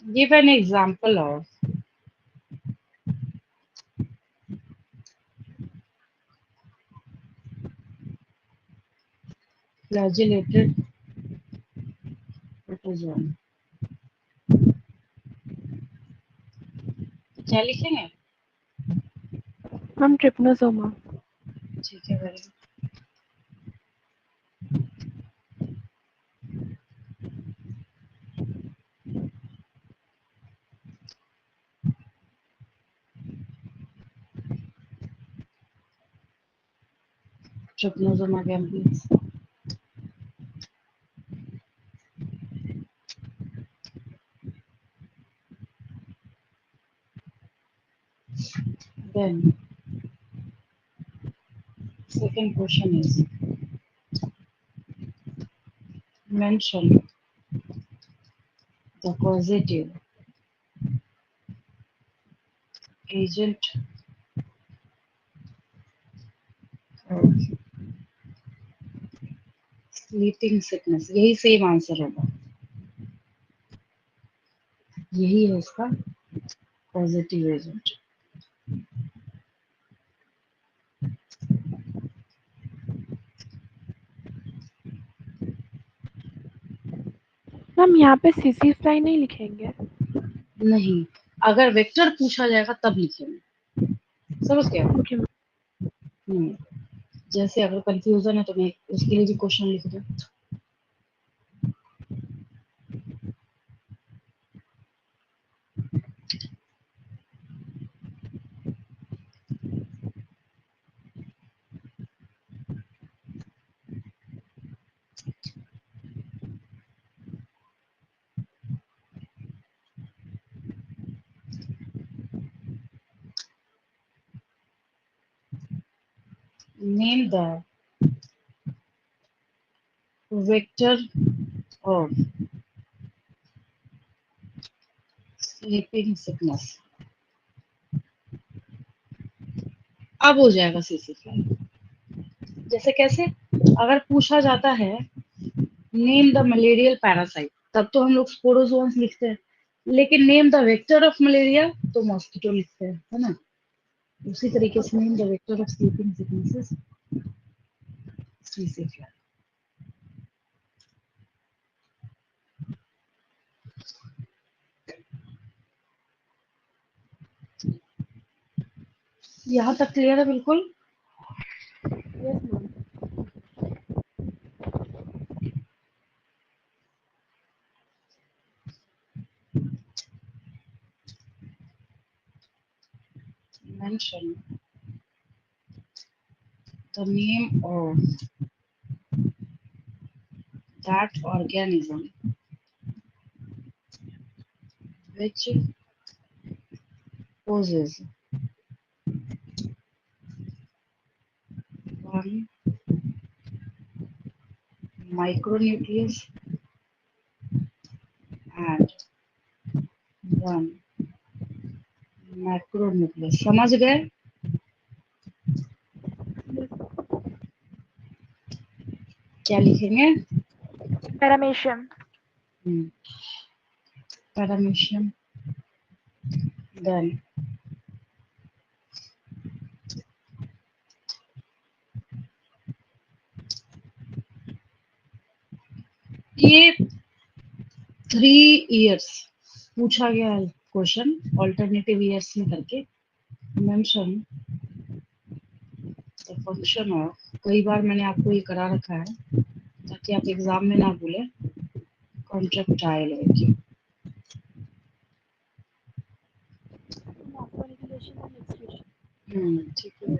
Give an example of flagellated protozoan. क्या लिखेंगे? Ma'am trypanosoma. ठीक है, very good. Trypanosoma campus. Then second question is mention the causative agent of sleeping sickness. यही same answer होगा, यही है इसका पॉजिटिव एजेंट। मैम यहाँ पे सीसी फ्लाई नहीं लिखेंगे? नहीं, अगर वेक्टर पूछा जाएगा तब लिखेंगे, समझ गया? Okay ma'am. जैसे अगर कंफ्यूजन है तो मैं उसके लिए भी क्वेश्चन लिख दूं। Name the vector of sleeping sickness। अब हो जाएगा सीसी फ्लाई। जैसे कैसे? अगर पूछा जाता है नेम द मलेरियल पैरासाइट, तब तो हम लोग स्पोरोजोन्स लिखते हैं, लेकिन name the vector of malaria तो मॉस्किटो लिखते हैं, है ना? उसी तरीके से name the vector of sleeping sicknesses, CC fly. यहाँ तक क्लियर है बिल्कुल? Yes ma'am. Mention the name of that organism which poses one micronucleus and one macronucleus। समझ गए? क्या लिखेंगे? पैरामेशियम। पैरामीशियम। देन ये 3 इयर्स पूछा गया क्वेश्चन ऑल्टरनेटिव ईयर्स में करके। मेंशन द फंक्शन ऑफ, कई बार मैंने आपको ये करा रखा है ताकि आप एग्जाम में ना भूले, कॉन्ट्रेक्टाइल वैक्यूम। ठीक है।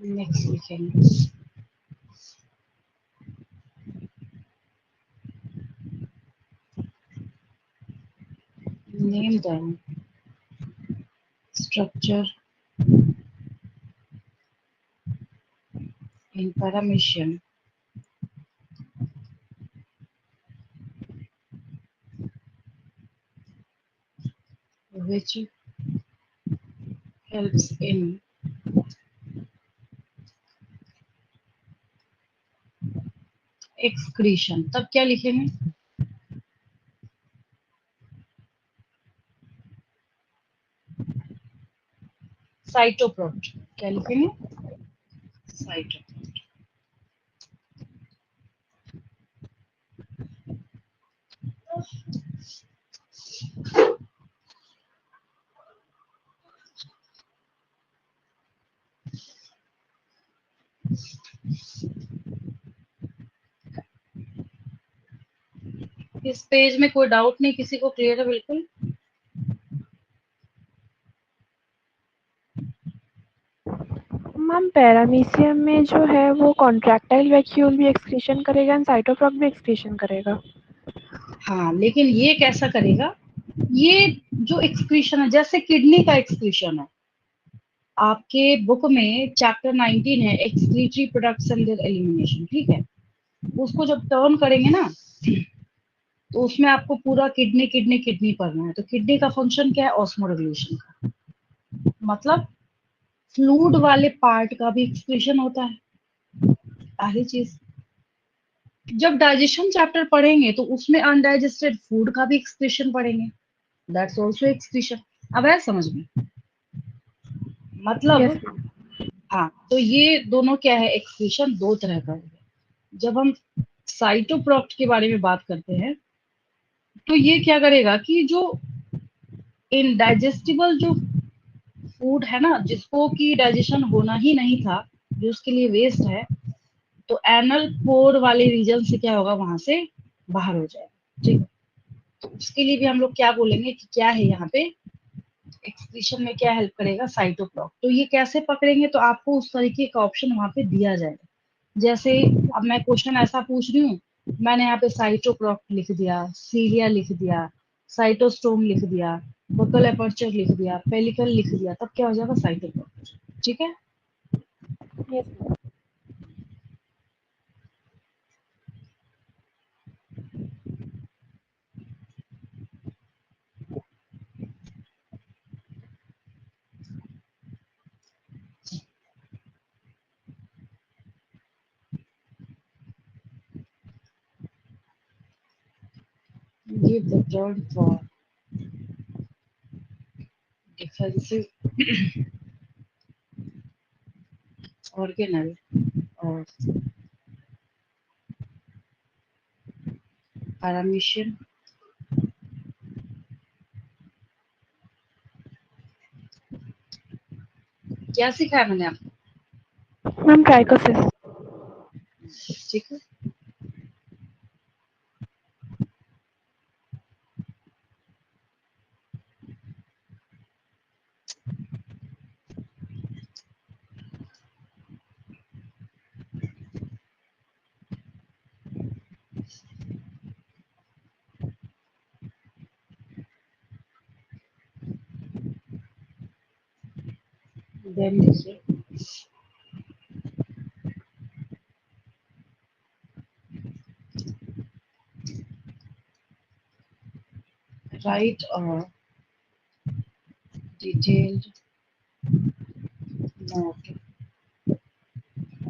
नेक्स्ट लिखेंगे name the structure in paramecium which helps in excretion, तब क्या लिखेंगे? साइटोप्रोट, क्या लिखेंगे? साइटोप्रोट। इस पेज में कोई डाउट नहीं, किसी को क्लियर है बिल्कुल? मैम पैरामीशियम में जो है वो कॉन्ट्रैक्टाइल वैक्यूल भी एक्सक्रीशन करेगा एंड साइटोफ्रॉक भी एक्सक्रीशन करेगा। हाँ, लेकिन ये कैसा करेगा? ये जो एक्सक्रीशन है, जैसे किडनी का एक्सक्रीशन है, आपके बुक में चैप्टर 19 है excretory products and there elimination, ठीक है? उसको जब टर्न करेंगे ना, तो उसमें आपको पूरा किडनी किडनी किडनी पढ़ना है। तो किडनी का फंक्शन क्या है? ऑस्मोरेगुलेशन का, मतलब फ्लूइड वाले पार्ट का भी एक्सक्रीशन होता है। पहली चीज, जब डाइजेशन चैप्टर पढ़ेंगे तो उसमें अनडाइजेस्टेड फूड का भी एक्सक्रीशन पढ़ेंगे, दैट्स आल्सो एक्सक्रीशन। अब है समझ में? मतलब यस मैम। हाँ, तो ये दोनों क्या है? एक्सक्रीशन दो तरह का है। जब हम साइटोप्रोक्ट के बारे में बात करते हैं, तो ये क्या करेगा कि जो इनडाइजेस्टिबल जो फूड है ना, जिसको कि डाइजेशन होना ही नहीं था, जो उसके लिए वेस्ट है, तो एनल पोर वाले रीजन से क्या होगा? वहां से बाहर हो जाएगा, ठीक है? तो उसके लिए भी हम लोग क्या बोलेंगे कि क्या है यहाँ पे एक्सक्रीशन में क्या हेल्प करेगा? साइटोप्रोक। तो ये कैसे पकड़ेंगे? तो आपको उस तरीके का ऑप्शन वहां पे दिया जाएगा। जैसे अब मैं क्वेश्चन ऐसा पूछ रही हूँ, मैंने यहाँ पे साइटोप्रोक लिख दिया, सीलिया लिख दिया, साइटोस्टोम लिख दिया, बकल एपर्चर लिख दिया, पेलिकल लिख दिया, तब क्या हो जाएगा? साइटोप्रोक, ठीक है? Yes ma'am. Give the term for defensive organelle or paramecium. क्या सिखाया मैंने आपको? Ma'am trichosis. ठीक है, देन लिखिए write a detailed note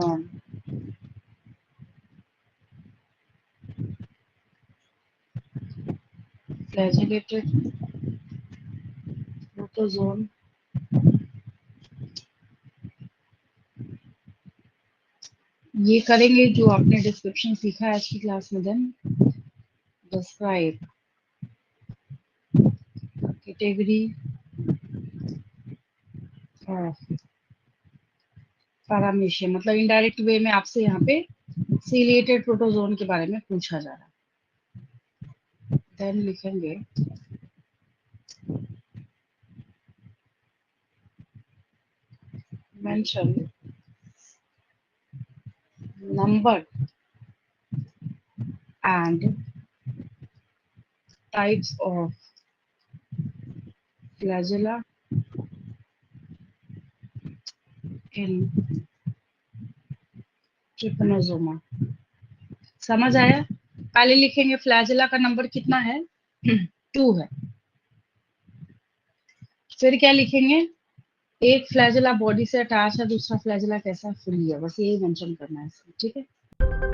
on flagellated protozoan ये करेंगे जो आपने डिस्क्रिप्शन सीखा है आज की क्लास में। Then describe category of paramecium, मतलब इनडायरेक्ट वे में आपसे यहाँ पे सीलिएटेड प्रोटोजोन के बारे में पूछा जा रहा है। देन लिखेंगे mention number and types of flagella in trypanosoma। समझ आया? पहले लिखेंगे फ्लैजेला का नंबर कितना है? 2 है। फिर क्या लिखेंगे, एक फ्लैजेला बॉडी से अटैच है, दूसरा फ्लैजेला कैसा है, फ्री है, बस यही मेंशन करना है इसमें, ठीक है।